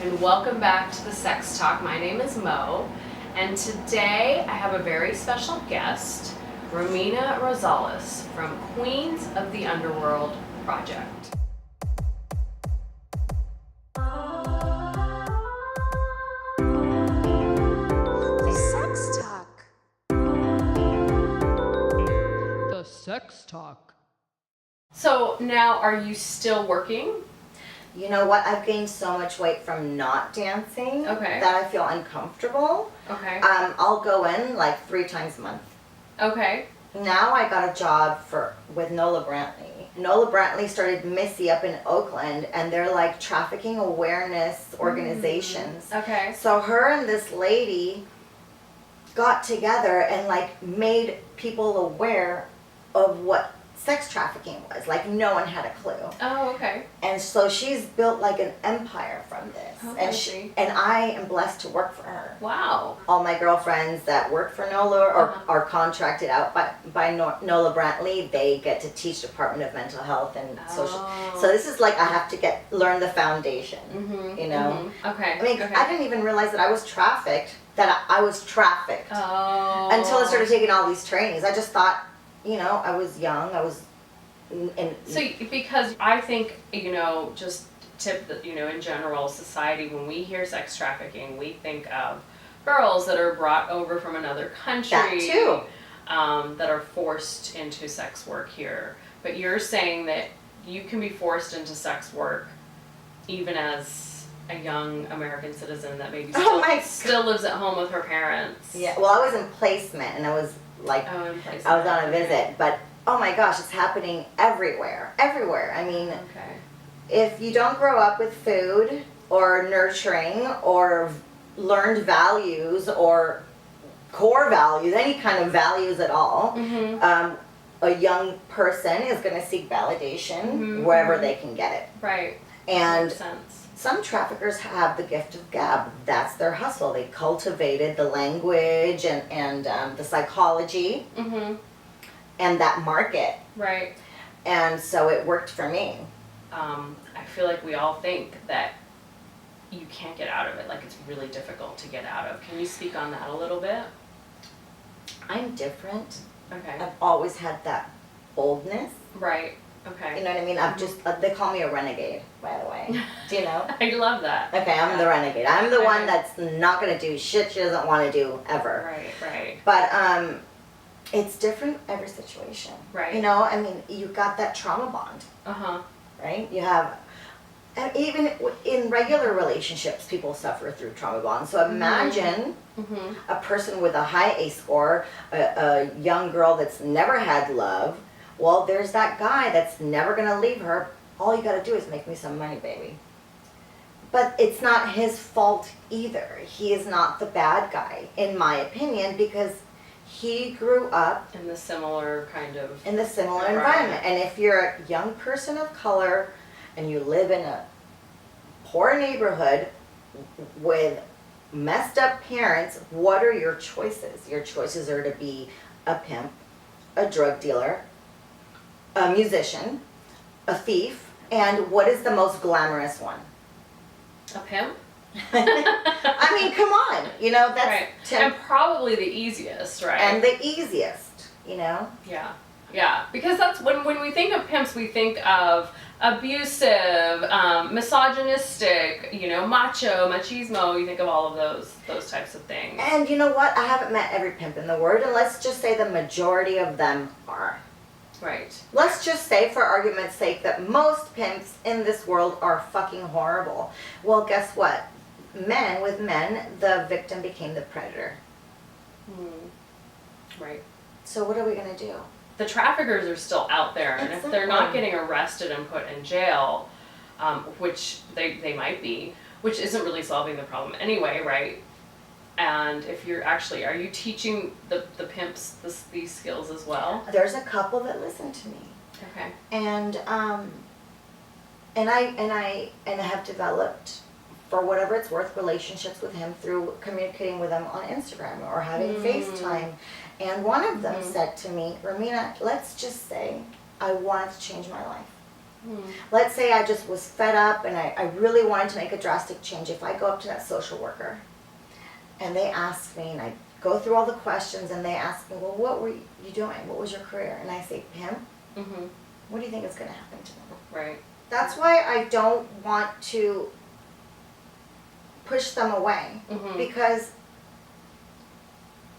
and welcome back to the Sex Talk. My name is Mo, and today I have a very special guest, Romina Rosales from Queens of The Underworld Project. Sex Talk. The Sex Talk. So now, are you still working? You know what? I've gained so much weight from not dancing that I feel uncomfortable. Okay. I'll go in like 3 times a month. Okay. Now I got a job with Nola Brantley. Nola Brantley started Missy up in Oakland, and they're like trafficking awareness organizations. Okay. So her and this lady got together and like made people aware of what sex trafficking was. Like no one had a clue. Oh, okay. And so she's built like an empire from this. Oh, and I am blessed to work for her. Wow. All my girlfriends that work for Nola or are contracted out by Nola Brantley, they get to teach Department of Mental Health and social. So this is like I have to learn the foundation, you know? Okay. I mean, okay. I didn't even realize that I was trafficked, I was trafficked until I started taking all these trainings. I just thought, you know, I was young, So, because I think, you know, just tip that, you know, in general society, when we hear sex trafficking, we think of girls that are brought over from another country. That too. That are forced into sex work here. But you're saying that you can be forced into sex work even as a young American citizen that maybe still lives at home with her parents. Yeah, well, I was in placement and I was like, I was on a visit, but oh my gosh, it's happening everywhere. I mean, if you don't grow up with food or nurturing or learned values or core values, any kind of values at all, a young person is going to seek validation wherever they can get it. Right. And makes sense. Some traffickers have the gift of gab. That's their hustle. They cultivated the language and the psychology and that market. Right. And so it worked for me. I feel like we all think that you can't get out of it. Like it's really difficult to get out of. Can you speak on that a little bit? I'm different. Okay. I've always had that boldness. Right. Okay. You know what I mean? I've just, they call me a renegade, by the way. Do you know? I love that. Okay, I'm the renegade. I'm the one that's not going to do shit she doesn't want to do ever. Right. But it's different every situation. Right. You know, I mean, you got that trauma bond. Right? You have, and even in regular relationships, people suffer through trauma bonds. So imagine a person with a high ACE score, a young girl that's never had love. Well, there's that guy that's never going to leave her. All you got to do is make me some money, baby. But it's not his fault either. He is not the bad guy, in my opinion, because he grew up in the similar environment. And if you're a young person of color and you live in a poor neighborhood with messed up parents, what are your choices? Your choices are to be a pimp, a drug dealer, a musician, a thief, and what is the most glamorous one? A pimp? I mean, come on, you know, that's right. And probably the easiest, right? And the easiest, you know? Yeah, because that's when we think of pimps, we think of abusive, misogynistic, you know, machismo, you think of all of those types of things. And you know what? I haven't met every pimp in the world, and let's just say the majority of them are. Right. Let's just say, for argument's sake, that most pimps in this world are fucking horrible. Well, guess what? With men, the victim became the predator. Right. So what are we going to do? The traffickers are still out there, and if they're not getting arrested and put in jail, which they might be, which isn't really solving the problem anyway, right? And if you're are you teaching the pimps these skills as well? There's a couple that listen to me. Okay. And I have developed, for whatever it's worth, relationships with him through communicating with him on Instagram or having FaceTime. And one of them said to me, Romina, let's just say I wanted to change my life. Let's say I just was fed up and I really wanted to make a drastic change. If I go up to that social worker and they ask me, and I go through all the questions and they ask me, well, what were you doing? What was your career? And I say, him? What do you think is going to happen to them? Right. That's why I don't want to push them away, because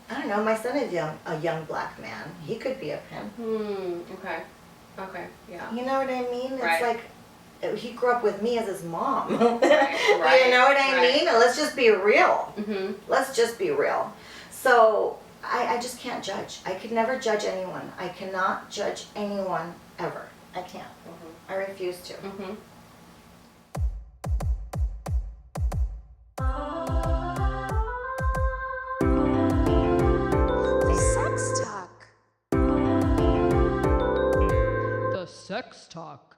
I don't know, my son is a young black man. He could be a pimp. Okay. Okay. Yeah. You know what I mean? Right. It's like he grew up with me as his mom. Right. You know what I mean? And let's just be real. Let's just be real. So I just can't judge. I could never judge anyone. I cannot judge anyone ever. I can't. I refuse to. The Sex Talk.